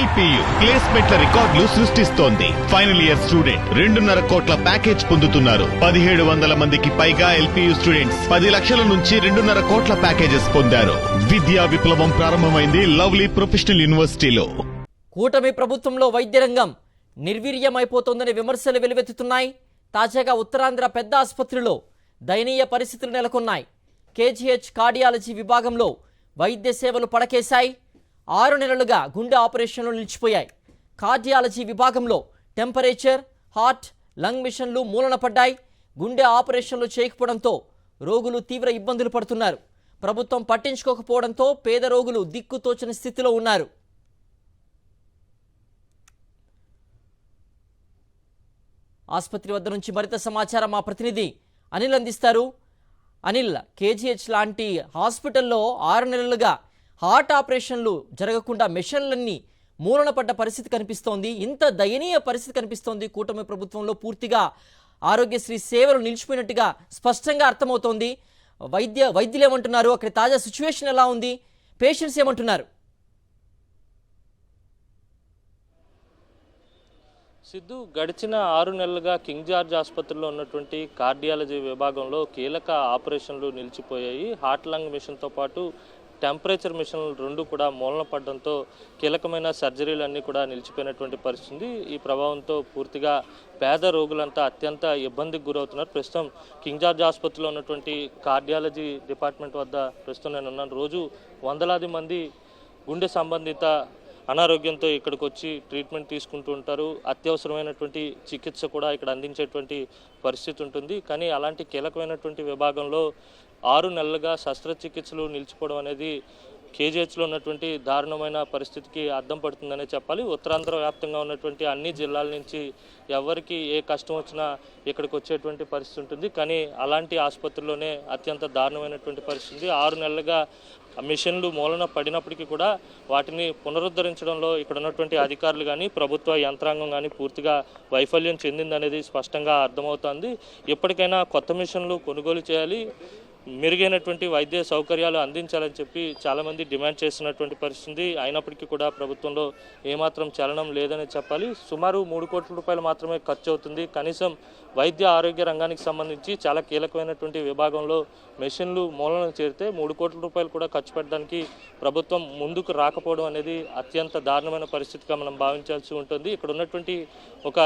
LPU ప్లేస్మెంట్ల రికార్డులు సృష్టిస్తోంది. Final year student 2.5 కోట్ల ప్యాకేజ్ పొందుతున్నారు. 1700 మందికి పైగా ఎల్పియు స్టూడెంట్స్ 10 లక్షల నుంచి 2.5 కోట్ల ప్యాకేజెస్ పొందారు. విద్యా విప్లవం ప్రారంభమైంది లవ్లీ ప్రొఫెషనల్ యూనివర్సిటీలో. కూటమి ప్రభుత్వంలో వైద్య రంగం నిర్వీర్యమైపోతోందని విమర్శలు వెలువెత్తుతున్నాయి. తాజాగా ఉత్తరాంధ్ర పెద్ద ఆసుపత్రిలో దయనీయ పరిస్థితులు నెలకొన్నాయి. కేజీహెచ్ కార్డియాలజీ విభాగంలో వైద్య సేవలు పడకేశాయి. 6 నెలలుగా గుండె ఆపరేషన్లు నిలిచిపోయాయి. కార్డియాలజీ విభాగంలో టెంపరేచర్, హార్ట్, లంగ్ మిషన్లు మూలన పడ్డాయి. గుండె ఆపరేషన్లు చేయకపోవడంతో రోగులు తీవ్ర ఇబ్బందులు పడుతున్నారు. ప్రభుత్వం పట్టించుకోకపోవడంతో పేద రోగులు దిక్కుతోచని స్థితిలో ఉన్నారు. ఆసుపత్రి వద్ద నుంచి మరింత సమాచారం మా ప్రతినిధి అనిల్ అందిస్తారు. అనిల్, కేజీహెచ్ లాంటి హాస్పిటల్లో 6 నెలలుగా హార్ట్ ఆపరేషన్లు జరగకుండా మెషిన్లన్నీ మూలన పడ్డ పరిస్థితి కనిపిస్తోంది. ఇంత దయనీయ పరిస్థితి కనిపిస్తోంది. కూటమి ప్రభుత్వంలో పూర్తిగా ఆరోగ్యశ్రీ సేవలు నిలిచిపోయినట్టుగా స్పష్టంగా అర్థమవుతోంది. వైద్యులు ఏమంటున్నారు? అక్కడ తాజా సిచ్యువేషన్ ఎలా ఉంది? పేషెంట్స్ ఏమంటున్నారు? సిద్ధు, గడిచిన 6 నెలలుగా కింగ్ జార్జ్ ఆసుపత్రిలో ఉన్నటువంటి కార్డియాలజీ విభాగంలో కీలక ఆపరేషన్లు నిలిచిపోయాయి. హార్ట్ లంగ్ మిషన్తో పాటు టెంపరేచర్ మిషన్లు 2 కూడా మూలన పడడంతో కీలకమైన సర్జరీలు అన్నీ కూడా నిలిచిపోయినటువంటి పరిస్థితి. ఈ ప్రభావంతో పూర్తిగా పేద రోగులంతా అత్యంత ఇబ్బందికి గురవుతున్నారు. ప్రస్తుతం కింగ్ జార్జ్ ఆసుపత్రిలో ఉన్నటువంటి కార్డియాలజీ డిపార్ట్మెంట్ వద్ద ప్రస్తుతం నేను ఉన్నాను. రోజు వందలాది మంది గుండె సంబంధిత అనారోగ్యంతో ఇక్కడికి వచ్చి ట్రీట్మెంట్ తీసుకుంటూ ఉంటారు. అత్యవసరమైనటువంటి చికిత్స కూడా ఇక్కడ అందించేటువంటి పరిస్థితి ఉంటుంది. కానీ అలాంటి కీలకమైనటువంటి విభాగంలో 6 నెలలుగా శస్త్రచికిత్సలు నిలిచిపోవడం అనేది కేజీహెచ్లో ఉన్నటువంటి దారుణమైన పరిస్థితికి అద్దం పడుతుందనే చెప్పాలి. ఉత్తరాంధ్ర వ్యాప్తంగా ఉన్నటువంటి అన్ని జిల్లాల నుంచి ఎవరికి ఏ కష్టం వచ్చినా ఇక్కడికి వచ్చేటువంటి పరిస్థితి ఉంటుంది. కానీ అలాంటి ఆసుపత్రిలోనే అత్యంత దారుణమైనటువంటి పరిస్థితి. 6 నెలలుగా మిషన్లు మూలన పడినప్పటికీ కూడా వాటిని పునరుద్ధరించడంలో ఇక్కడ ఉన్నటువంటి అధికారులు కానీ ప్రభుత్వ యంత్రాంగం కానీ పూర్తిగా వైఫల్యం చెందిందనేది స్పష్టంగా అర్థమవుతుంది. ఎప్పటికైనా కొత్త మిషన్లు కొనుగోలు చేయాలి, మెరుగైనటువంటి వైద్య సౌకర్యాలు అందించాలని చెప్పి చాలామంది డిమాండ్ చేస్తున్నటువంటి పరిస్థితి. అయినప్పటికీ కూడా ప్రభుత్వంలో ఏమాత్రం చలనం లేదని చెప్పాలి. సుమారు 3 కోట్ల రూపాయలు మాత్రమే ఖర్చు అవుతుంది. కనీసం వైద్య ఆరోగ్య రంగానికి సంబంధించి చాలా కీలకమైనటువంటి విభాగంలో మెషిన్లు మూలన చేరితే 3 కోట్ల రూపాయలు కూడా ఖర్చు పెట్టడానికి ప్రభుత్వం ముందుకు రాకపోవడం అనేది అత్యంత దారుణమైన పరిస్థితిగా మనం భావించాల్సి ఉంటుంది. ఇక్కడ ఉన్నటువంటి ఒక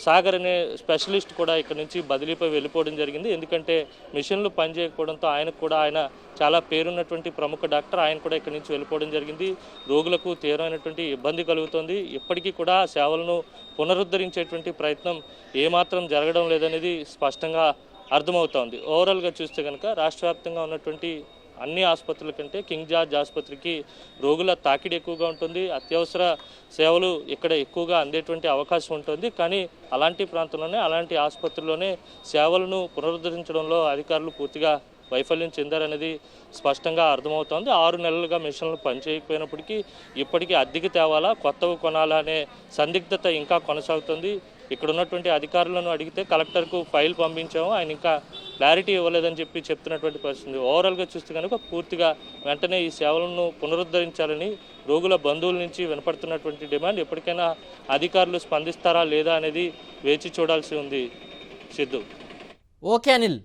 సాగర్ అనే స్పెషలిస్ట్ కూడా ఇక్కడ నుంచి బదిలీపై వెళ్ళిపోవడం జరిగింది. ఎందుకంటే మిషన్లు పనిచేయకపోవడంతో ఆయన చాలా పేరున్నటువంటి ప్రముఖ డాక్టర్, ఆయన కూడా ఇక్కడ నుంచి వెళ్ళిపోవడం జరిగింది. రోగులకు తీవ్రమైనటువంటి ఇబ్బంది కలుగుతుంది. ఇప్పటికీ కూడా సేవలను పునరుద్ధరించేటువంటి ప్రయత్నం ఏమాత్రం జరగడం లేదనేది స్పష్టంగా అర్థమవుతోంది. ఓవరాల్గా చూస్తే కనుక రాష్ట్ర వ్యాప్తంగా ఉన్నటువంటి అన్ని ఆసుపత్రుల కంటే కింగ్ జార్జ్ ఆసుపత్రికి రోగుల తాకిడి ఎక్కువగా ఉంటుంది. అత్యవసర సేవలు ఇక్కడ ఎక్కువగా అందేటువంటి అవకాశం ఉంటుంది. కానీ అలాంటి ప్రాంతంలోనే అలాంటి ఆసుపత్రుల్లోనే సేవలను పునరుద్ధరించడంలో అధికారులు పూర్తిగా వైఫల్యం చెందారనేది స్పష్టంగా అర్థమవుతోంది. 6 నెలలుగా మిషన్లు పనిచేయకపోయినప్పటికీ ఇప్పటికీ అద్దెకి తేవాలా, కొత్తవి కొనాలా అనే సందిగ్ధత ఇంకా కొనసాగుతుంది. ఇక్కడ ఉన్నటువంటి అధికారులను అడిగితే కలెక్టర్కు ఫైల్ పంపించాము, ఆయన ఇంకా క్లారిటీ ఇవ్వలేదని చెప్తున్నటువంటి పరిస్థితి. ఓవరాల్గా చూస్తే కనుక పూర్తిగా వెంటనే ఈ సేవలను పునరుద్ధరించాలని రోగుల బంధువుల నుంచి వినపడుతున్నటువంటి డిమాండ్. ఎప్పటికైనా అధికారులు స్పందిస్తారా లేదా అనేది వేచి చూడాల్సి ఉంది. సిద్ధు. ఓకే అనిల్.